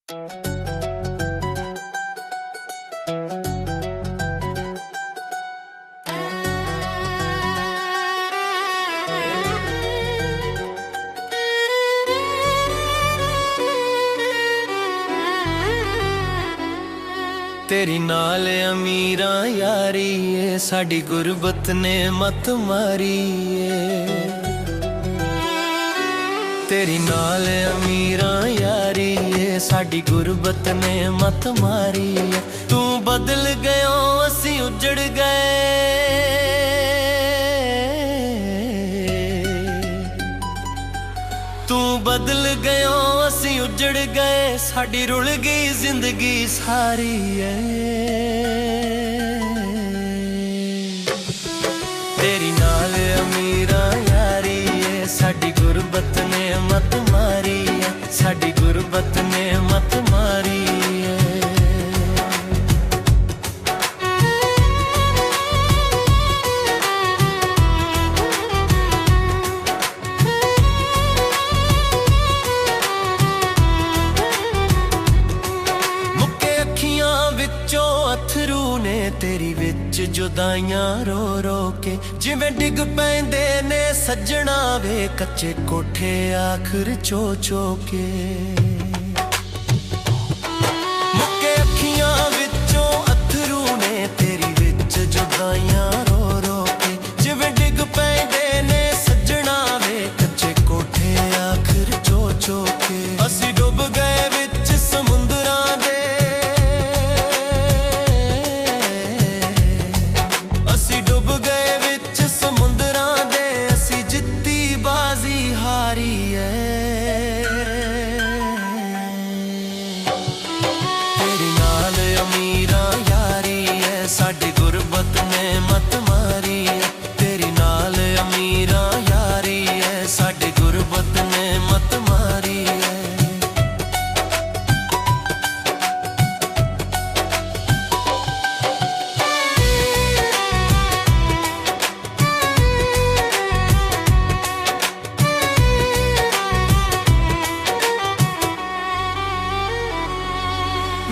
तेरी नाल अमीरां यारी है, साडी गुरबत ने मत मारी है। तेरी नाल अमीरां यारी है, साडी गुरबत ने मत मारी है। तू बदल गयो असी उजड़ गए, तू बदल गयो असी उजड़ गए, साडी रुल गई जिंदगी सारी है। तेरी नाल अमीरां यारी है, साडी गुरबत ने मत मारी है, साडी गुरबत ने मत मारी है। अथरू ने तेरी विच जुदाइयां रो रो के, जिवें डिग पैंदे ने सज्जणा वे कच्चे कोठे आखिर चो चो के। मुक्के अखियां विचों अथरू ने तेरी विच जुदाइयां रो रो के, जिवें डिग पैंदे ने सज्जणा वे कच्चे कोठे आखिर चो चो के। असी डुब गए विच समुंदरां दे, साडी गुरबत ने मत मारी है। तेरी नाल अमीरां यारी है, साडी गुरबत ने मत मारी है।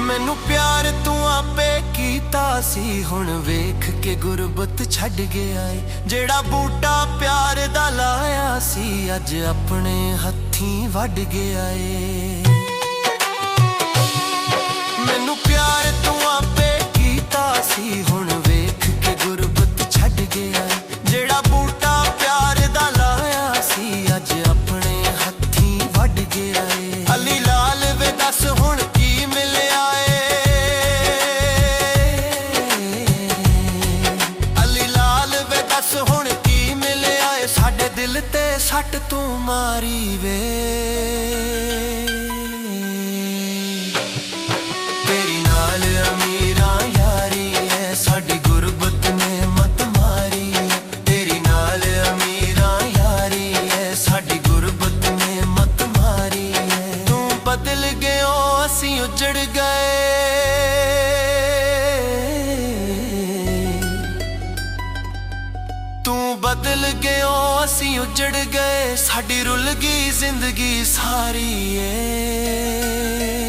मैनू प्यार तू आपे कीता सी, हुण वेख के गुरबत छड्ड गया है। जेड़ा बूटा प्यार दा लाया सी, अज अपने हत्थीं वड गया है। मैनू प्यार तू आपे कीता सी, हुण वेख के गुरबत छड्ड गया है। जेड़ा बूटा प्यार दा लाया सी, अज अपने हत्थीं वड गया है। अली लाल वे दस हुण की मिलिया है, हुण की मिलिया है। साडे दिल ते सट तू मारी वे। तेरी नाल अमीरां यारी है, साडी गुरबत ने मत मारी है। तेरी नाल अमीरां यारी है, साडी गुरबत ने मत मारी है। तू बदल गयो असी उजड़ गए, तू बदल गयो असी उजड़ गए, साडी रुल गई जिंदगी सारी है।